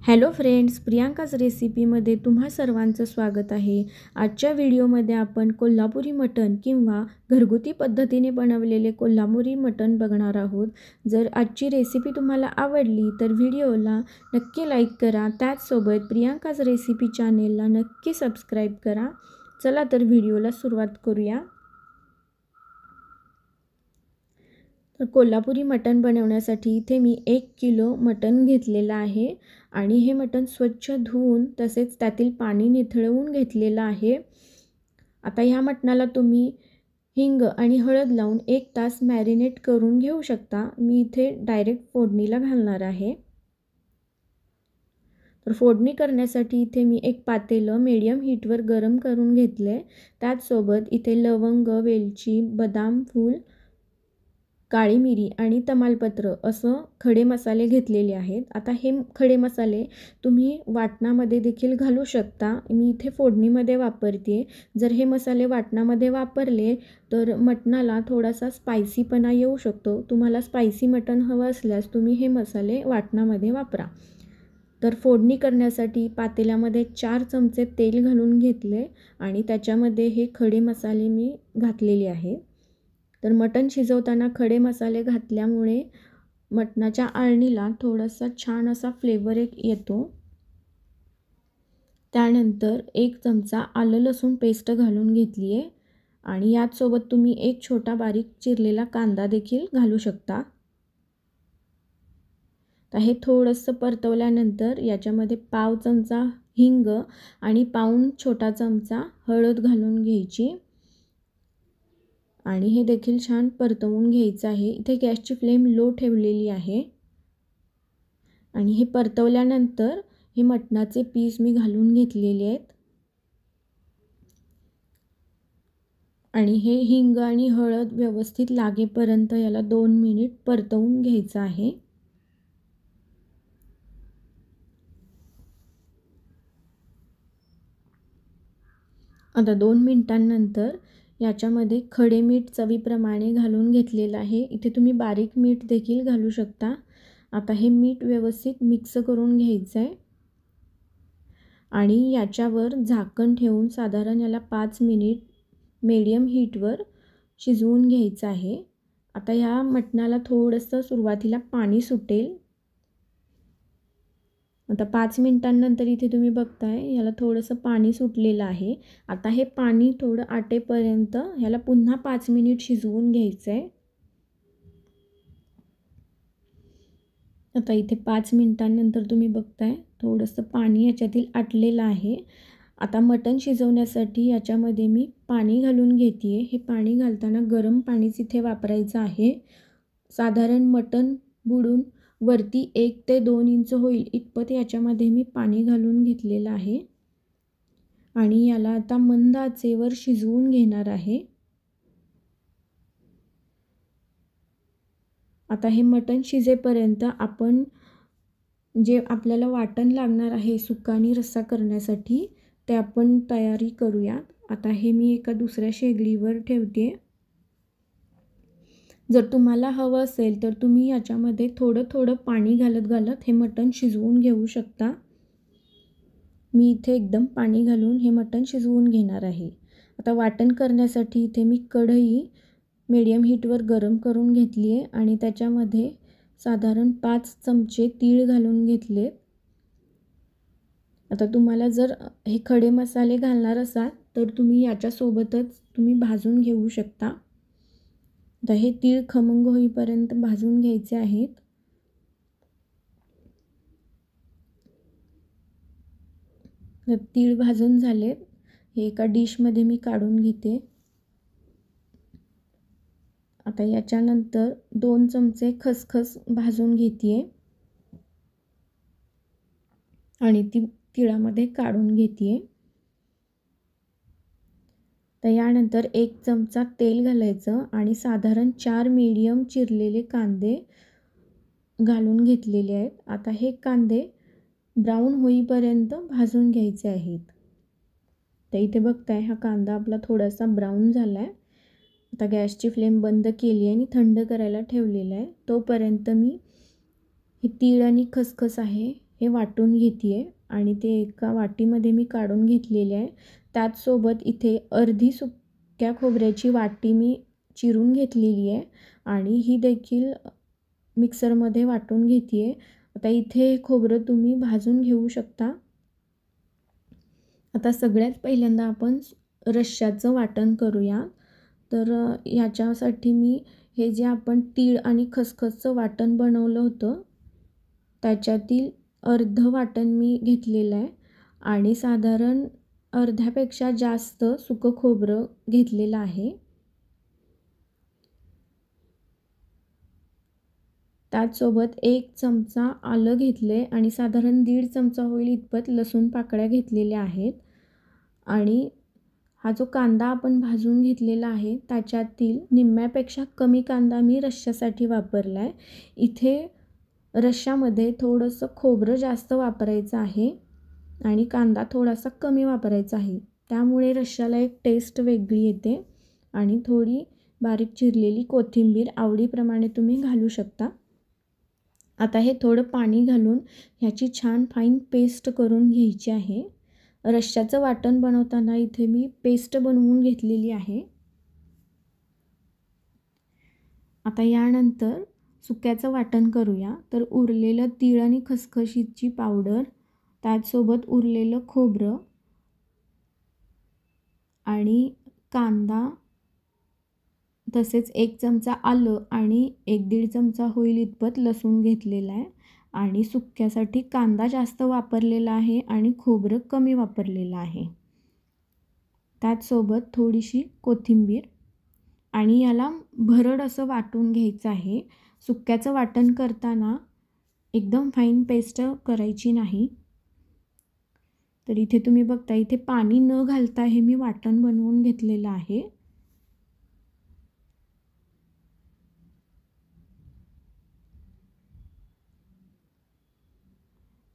Hello friends, Priyanka's रेसिपीमध्ये तुम्हा सर्वांचं स्वागत आहे। आजच्या व्हिडिओमध्ये आपण कोल्हापुरी मटण किंवा घरगुती पद्धतीने बनवलेले कोल्हापुरी मटण बघणार आहोत। जर आजची रेसिपी तुम्हाला आवडली तर व्हिडिओला नक्की लाईक करा। त्याचसोबत प्रियांकाज रेसिपी चॅनेलला नक्की सबस्क्राईब करा। चला तर व्हिडिओला सुरुवात करूया। तर कोल्हापुरी मटण बनवण्यासाठी इथे मी 1 किलो मटण घेतलेलं आहे आणि हे मटण स्वच्छ धुवून तसेच त्यातील पाणी निथळवून घेतलेलं आहे। आता ह्या मटणाला तुम्ही हिंग आणि हळद लावून 1 तास मॅरिनेट करून घेऊ शकता। मी इथे डायरेक्ट फोडणीला घालणार आहे। तर फोडणी करण्यासाठी इथे मी एक पातेलं मीडियम हीटवर गरम करून घेतले। त्याचसोबत इथे लवंग, वेलची, बदाम फूल, काळी मिरी आणि तमालपत्र असं खडे मसाले घेतलेले आहेत। आता हे खडे मसाले तुम्ही वाटणामध्ये देखील घालू शकता। मी इथे फोडणीमध्ये वापरते। जर हे मसाले वाटणामध्ये वापरले तर मटणाला थोडासा स्पायसीपणा येऊ शकतो। तुम्हाला स्पायसी मटण हवं असल्यास तुम्ही हे मसाले वाटणामध्ये वापरा। तर फोडणी करण्यासाठी पातेल्यामध्ये 4 चमचे तेल घालून घेतले आणि त्याच्यामध्ये हे खडे मसाले मी घातलेले आहेत। तर मटण शिजवताना खडे मसाले घातल्यामुळे मटणाच्या आळणीला थोडासा छान असा फ्लेवर येतो। त्यानंतर 1 चमचा आलं लसूण पेस्ट घालून घेतली आहे आणि याचसोबत तुम्ही एक छोटा बारीक चिरलेला कांदा देखील घालू शकता। तर हे थोडंसं परतवल्यानंतर याच्यामध्ये पाव चमचा हिंग आणि पाऊण छोटा चमचा हळद घालून घ्यायची आणि हे देखील छान परतवून घ्यायचं आहे। इथे गॅसची फ्लेम लो ठेवलेली आहे आणि हे परतवल्यानंतर हे मटणाचे पीस मी घालून घेतलेले आहेत आणि हे हिंग आणि हळद व्यवस्थित लागेपर्यंत याला 2 मिनिट परतवून घ्यायचं आहे। आता 2 मिनिटांनंतर याच्यामध्ये खडे मीठ चवीप्रमाणे घालून घेतलेलं आहे। इथे तुम्ही बारीक मीठ देखील घालू शकता। आता हे मीठ व्यवस्थित मिक्स करून घ्यायचं आहे आणि याच्यावर झाकण ठेवून साधारण याला 5 मिनिट मीडियम हीटवर शिजवून घ्यायचं आहे। आता ह्या मटणाला थोडंसं सुरुवातीला पाणी सुटेल। आता 5 मिनिटांनंतर इथे तुम्ही बघताय याला थोडंसं पाणी सुटलेलं आहे। आता हे पाणी थोडं आटेपर्यंत याला पुन्हा 5 मिनिट शिजवून घ्यायचं आहे। आता इथे 5 मिनिटांनंतर तुम्ही बघताय थोडंसं पाणी याच्यातील आटलेलं आहे। आता मटण शिजवण्यासाठी याच्यामध्ये मी पाणी घालून घेते आहे। हे पाणी घालताना गरम पाणीच इथे वापरायचं आहे। साधारण मटण बुडून वरती 1 ते 2 इंच होईल इतपत याच्यामध्ये मी पाणी घालून घेतलेलं आहे आणि याला आता मंद आचेवर शिजवून घेणार आहे। आता हे मटण शिजेपर्यंत आपण जे आपल्याला वाटण लागणार आहे सुक्का आणि रस्सा करण्यासाठी ते आपण तयारी करूया। आता हे मी एका दुसऱ्या शेगडीवर ठेवते। जर तुम्हाला हवं असेल तर तुम्ही याच्यामध्ये थोडं थोडं पाणी घालत हे मटण शिजवून घेऊ शकता। मी इथे एकदम पाणी घालून हे मटण शिजवून घेणार आहे। आता वाटण करण्यासाठी इथे मी कढई मीडियम हीटवर गरम करून घेतली आहे आणि त्याच्यामध्ये साधारण 5 चमचे तीळ घालून घेतले। आता तुम्हाला जर हे खडे मसाले घालणार असाल तर तुम्ही याच्यासोबतच तुम्ही भाजून घेऊ शकता। आता हे तीळ खमंग होईपर्यंत भाजून घ्यायचे आहेत। तीळ भाजून झालेत, हे एका डिशमध्ये मी काढून घेते। आता याच्यानंतर 2 चमचे खसखस भाजून घेते आणि ती तिळामध्ये काढून घेते। तर यानंतर 1 चमचा तेल घालायचं आणि साधारण 4 मीडियम चिरलेले कांदे घालून घेतलेले आहेत। आता हे कांदे ब्राऊन होईपर्यंत भाजून घ्यायचे आहेत। तर इथे बघताय हा कांदा आपला थोडासा ब्राऊन झाला आहे। आता गॅसची फ्लेम बंद केली आहे आणि थंड करायला ठेवलेला आहे। तोपर्यंत मी हे तीळ आणि खसखस आहे हे वाटून घेते आहे आणि ते एका वाटीमध्ये मी काढून घेतलेले आहे. त्याचसोबत इथे अर्धी सुक्या खोबऱ्याची वाटी मी चिरून घेतलेली आहे आणि ही देखील मिक्सरमध्ये वाटून घेते आहे. आता इथे खोबरं तुम्ही भाजून घेऊ शकता. आता सगळ्यात पहिल्यांदा आपण रश्श्याचं वाटण करूया. तर याच्यासाठी मी हे जे आपण तीळ आणि खसखसचं वाटण बनवलं होतं त्याच्यातील अर्धं वाटण मी घेतलेलं आहे आणि साधारण अर्ध्यापेक्षा जास्त सुकं खोबरं घेतलेलं आहे. त्याचसोबत 1 चमचा आलं घेतले आणि साधारण 1.5 चमचा होईल इतपत लसूण पाकळ्या घेतलेल्या आहेत आणि हा जो कांदा आपण भाजून घेतलेला आहे त्याच्यातील निम्म्यापेक्षा कमी कांदा मी रश्श्यासाठी वापरला आहे. इथे रश्श्यामध्ये थोडंसं खोबरं जास्त वापरायचं आहे आणि कांदा थोडासा कमी वापरायचा आहे. त्यामुळे रश्श्याला एक टेस्ट वेगळी येते आणि थोडी बारीक चिरलेली कोथिंबीर आवडीप्रमाणे तुम्ही घालू शकता. आता हे थोडं पाणी घालून ह्याची छान फाईन पेस्ट करून घ्यायची आहे. रश्श्याचं वाटण बनवताना इथे मी पेस्ट बनवून घेतलेली आहे. आता यानंतर सुक्याचं वाटण करूया. तर उरलेलं तीळ आणि खसखशीची पावडर, त्याचसोबत उरलेलं खोबरं आणि कांदा, तसेच 1 चमचा आलं आणि 1-1.5 चमचा होईल इतपत लसूण घेतलेला आहे आणि सुक्यासाठी कांदा जास्त वापरलेला आहे आणि खोबरं कमी वापरलेलं आहे. त्याचसोबत थोडीशी कोथिंबीर आणि याला भरड असं वाटून घ्यायचं आहे. सुक्याचं वाटण करताना एकदम फाईन पेस्ट करायची नाही. तर इथे तुम्ही बघता इथे पाणी न घालता हे मी वाटण बनवून घेतलेलं आहे.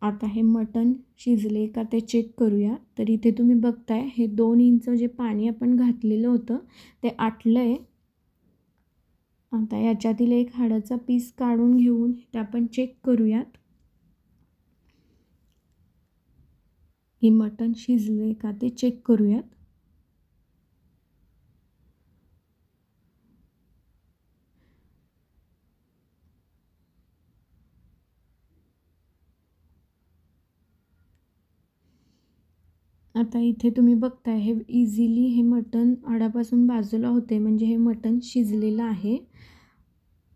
आता हे मटण शिजले का ते चेक करूया. तर इथे तुम्ही बघताय हे 2 इंच जे पाणी आपण घातलेलं होतं ते आटलं आहे. आता याच्यातील एक हाडाचा पीस काढून घेऊन ते आपण चेक करूयात की मटण शिजले का ते चेक करूयात. आता इथे तुम्ही बघताय हे इझिली हे मटण हाडापासून बाजूला होते म्हणजे हे मटण शिजलेलं आहे.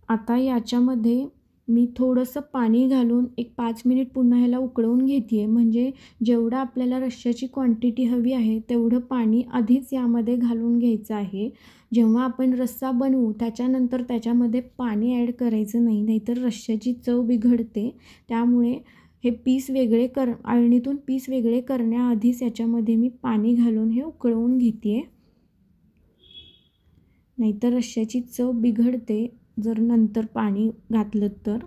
आता याच्यामध्ये मी थोडंसं पाणी घालून एक 5 मिनिट पुन्हा ह्याला उकळवून घेते आहे. म्हणजे जेवढं आपल्याला रश्श्याची क्वांटिटी हवी आहे तेवढं पाणी आधीच यामध्ये घालून घ्यायचं आहे. जेव्हा आपण रस्सा बनवू त्याच्यानंतर त्याच्यामध्ये पाणी ॲड करायचं नाही, नाहीतर रश्श्याची चव बिघडते. त्यामुळे हे पीस वेगळे अळणीतून पीस वेगळे करण्याआधीच याच्यामध्ये मी पाणी घालून हे उकळवून घेते आहे. नाहीतर रश्श्याची चव बिघडते जर नंतर पाणी घातलं तर.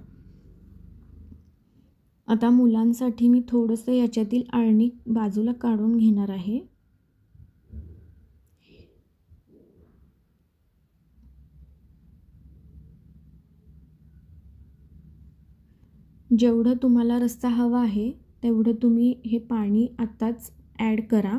आता मुलांसाठी मी थोडंसं याच्यातील अळणी बाजूला काढून घेणार आहे. जेवढं तुम्हाला रस्सा हवा आहे तेवढं तुम्ही हे पाणी आत्ताच ॲड करा.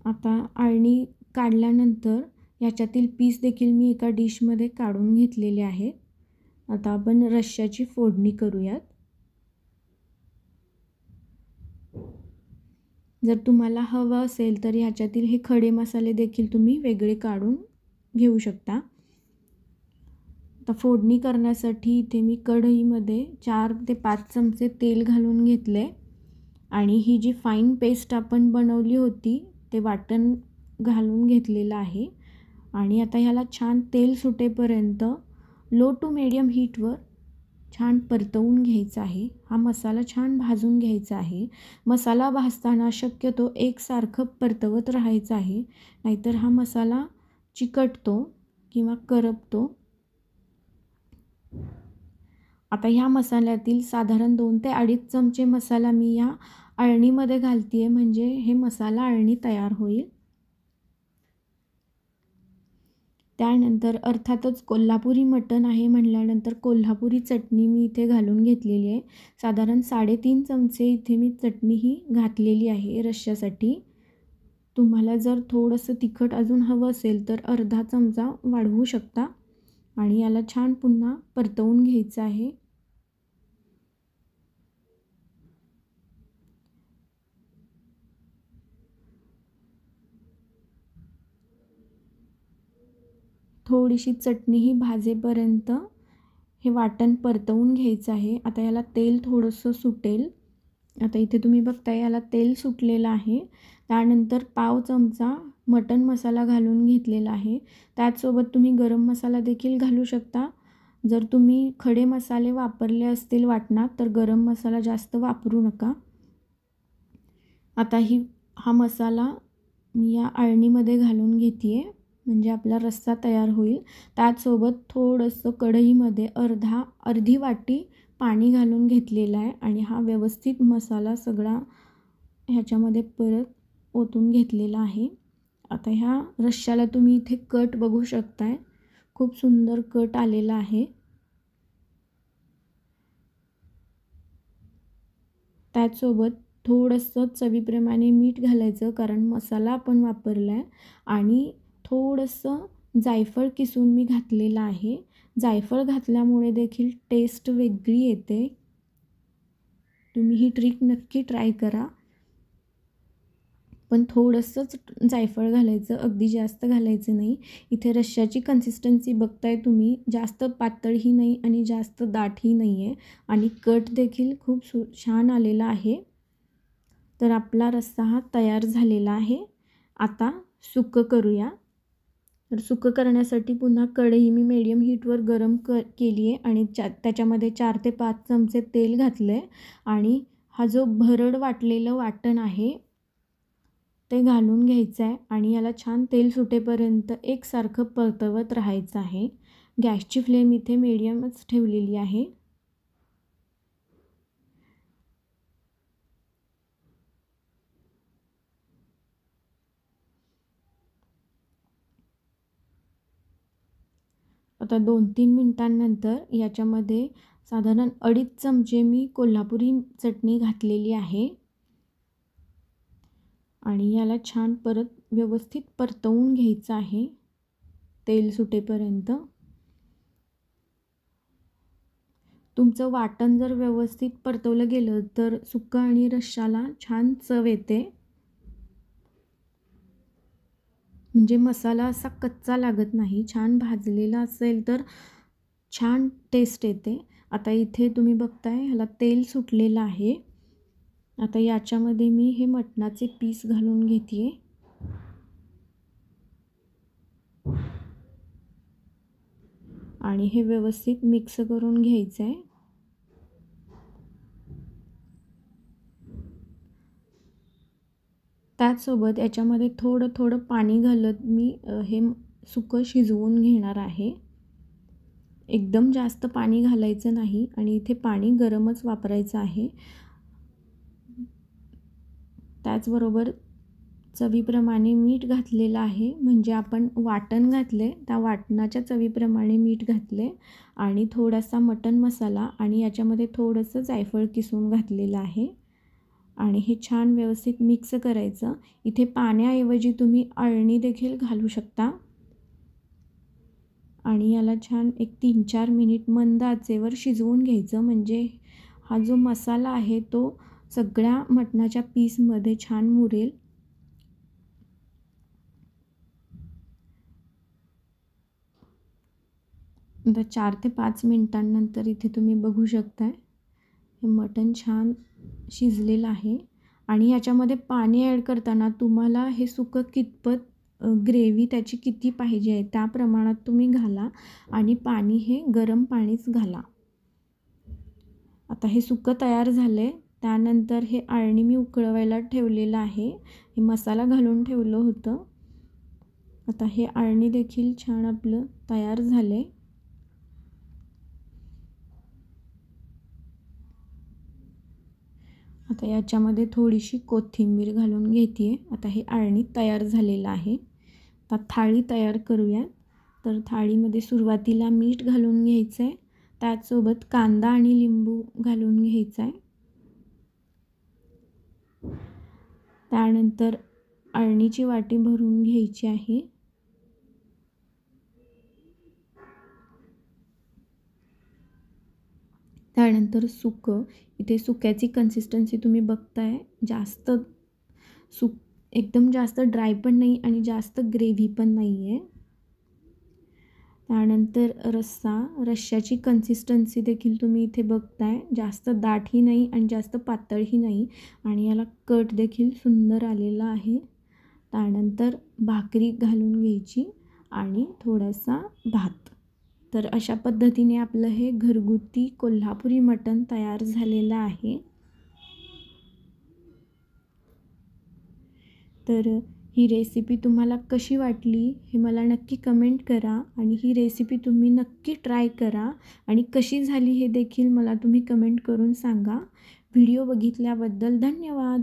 आता अळणी काढल्यानंतर याच्यातील पीस देखील मी एका डिशमध्ये काढून घेतलेले आहेत. आता आपण रश्श्याची फोडणी करूयात. जर तुम्हाला हवं असेल तर ह्याच्यातील हे खडे मसाले देखील तुम्ही वेगळे काढून घेऊ शकता. आता फोडणी करण्यासाठी इथे मी कढईमध्ये 4 ते 5 चमचे तेल घालून घेतले आणि ही जी फाईन पेस्ट आपण बनवली होती ते वाटण घालून घेतलेलं आहे आणि आता ह्याला छान तेल सुटेपर्यंत लो टू मीडियम हीटवर छान परतवून घ्यायचा आहे. हा मसाला छान भाजून घ्यायचा आहे. मसाला भाजताना शक्यतो एकसारखं परतवत राहायचं आहे, नाहीतर हा मसाला चिकटतो किंवा करपतो. आता ह्या मसाल्यातील साधारण 2 ते 2.5 चमचे मसाला मी या अळणीमध्ये घालते आहे, म्हणजे हे मसाला अळणी तयार होईल. त्यानंतर अर्थातच कोल्हापुरी मटण आहे म्हटल्यानंतर कोल्हापुरी चटणी मी इथे घालून घेतलेली आहे. साधारण 3.5 चमचे इथे मी चटणी ही घातलेली आहे रश्श्यासाठी. तुम्हाला जर थोडंसं तिखट अजून हवं असेल तर अर्धा चमचा वाढवू शकता. आणि याला छान पुन्हा परतवून घ्यायचं आहे. थोडीशी चटणी ही भाजेपर्यंत हे वाटण परतवून घ्यायचं आहे. आता याला तेल थोडंसं सुटेल. आता इथे तुम्ही बघताय याला तेल सुटलेलं आहे. त्यानंतर पाव चमचा मटण मसाला घालून घेतलेला आहे. त्याचसोबत तुम्ही गरम मसाला देखील घालू शकता. जर तुम्ही खडे मसाले वापरले असतील वाटणात तर गरम मसाला जास्त वापरू नका. आता हा मसाला मी या अळणीमध्ये घालून घेते आहे, म्हणजे आपला रस्सा तयार होईल. त्याचसोबत थोडंसं कढईमध्ये अर्धी वाटी पाणी घालून घेतलेलं आहे आणि हा व्यवस्थित मसाला सगळा ह्याच्यामध्ये परत ओतून घेतलेला आहे. आता ह्या रश्श्याला तुम्ही इथे कट बघू शकताय, खूप सुंदर कट आलेला आहे. त्याचसोबत थोडंसं चवीप्रमाणे मीठ घालायचं, कारण मसाला आपण वापरला आहे. आणि थोडंसं जायफळ किसून मी घातलेलं आहे. जायफळ घातल्यामुळे देखील टेस्ट वेगळी येते. तुम्ही ही ट्रिक नक्की ट्राय करा. पण थोडंसंच जायफळ घालायचं, अगदी जास्त घालायचं नाही. इथे रश्श्याची कन्सिस्टन्सी बघताय तुम्ही, जास्त पातळही नाही आणि जास्त दाटही नाही आहे. आणि कट देखील खूप छान आलेला आहे. तर आपला रस्सा हा तयार झालेला आहे. आता सुकं करूया. तर सुकं करण्यासाठी पुन्हा कढई मी मीडियम हीटवर गरम केली आहे आणि त्याच्यामध्ये 4 ते 5 चमचे तेल घातलं आहे. आणि हा जो भरड वाटलेलं वाटण आहे ते घालून घ्यायचं आहे आणि याला छान तेल सुटेपर्यंत एकसारखं परतवत राहायचं आहे. गॅसची फ्लेम इथे मीडियमच ठेवलेली आहे. आता 2-3 मिनिटांनंतर याच्यामध्ये साधारण 2.5 चमचे मी कोल्हापुरी चटणी घातलेली आहे. आणि याला छान परत व्यवस्थित परतवून घ्यायचं आहे तेल सुटेपर्यंत. तुमचं वाटण जर व्यवस्थित परतवलं गेलं तर सुक्का आणि रश्शाला छान चव येते. म्हणजे मसाला असा कच्चा लागत नाही, छान भाजलेला असेल तर छान टेस्ट येते. आता इथे तुम्ही बघताय ह्याला तेल सुटलेलं आहे. आता याच्यामध्ये मी हे मटणाचे पीस घालून घेते आहे. आणि हे व्यवस्थित मिक्स करून घ्यायचं आहे. त्याचसोबत याच्यामध्ये थोडं पाणी घालत मी हे सुकं शिजवून घेणार आहे. एकदम जास्त पाणी घालायचं नाही आणि इथे पाणी गरमच वापरायचं आहे. त्याचबरोबर चवीप्रमाणे मीठ घातलेलं आहे, म्हणजे आपण वाटण घातले त्या वाटणाच्या चवीप्रमाणे मीठ घातले. आणि थोडासा मटण मसाला आणि याच्यामध्ये थोडंसं जायफळ किसून घातलेलं आहे. आणि हे छान व्यवस्थित मिक्स करायचं. इथे पाण्याऐवजी तुम्ही अळणी देखील घालू शकता. आणि याला छान एक 3-4 मिनिट मंद आचेवर शिजवून घ्यायचं, म्हणजे हा जो मसाला आहे तो सगळ्या मटणाच्या पीसमध्ये छान मुरेल. आता 4 ते 5 मिनिटांनंतर इथे तुम्ही बघू शकताय हे मटण छान शिजलेलं आहे. आणि याच्यामध्ये पाणी ॲड करताना तुम्हाला हे सुकं कितपत ग्रेव्ही त्याची किती पाहिजे आहे त्या प्रमाणात तुम्ही घाला आणि पाणी हे गरम पाणीच घाला. आता हे सुकं तयार झालं आहे. त्यानंतर हे अळणी मी उकळवायला ठेवलेलं आहे. हे मसाला घालून ठेवलं होतं. आता हे अळणी देखील छान आपलं तयार झालं आहे. आता याच्यामध्ये थोडीशी कोथिंबीर घालून घेते आहे. आता हे अळणी तयार झालेलं आहे. आता थाळी तयार करूयात. तर थाळीमध्ये सुरुवातीला मीठ घालून घ्यायचं आहे, त्याचसोबत कांदा आणि लिंबू घालून घ्यायचा आहे. त्यानंतर अळणीची वाटी भरून घ्यायची आहे. त्यानंतर सुकं, इथे सुक्याची कन्सिस्टन्सी तुम्ही बघताय, जास्त एकदम जास्त ड्राय पण नाही आणि जास्त ग्रेव्ही पण नाही आहे. त्यानंतर रश्श्याची कन्सिस्टन्सी देखील तुम्ही इथे बघताय, जास्त दाटही नाही आणि जास्त पातळही नाही आणि याला कट देखील सुंदर आलेला आहे. त्यानंतर भाकरी घालून घ्यायची आणि थोडासा भात. तर अशा पद्धतीने आपलं हे घरगुती कोल्हापुरी मटण तयार झालेलं आहे. तर ही रेसिपी तुम्हाला कशी वाटली हे मला नक्की कमेंट करा आणि ही रेसिपी तुम्ही नक्की ट्राय करा आणि कशी झाली हे देखील मला तुम्ही कमेंट करून सांगा. व्हिडिओ बघितल्याबद्दल धन्यवाद.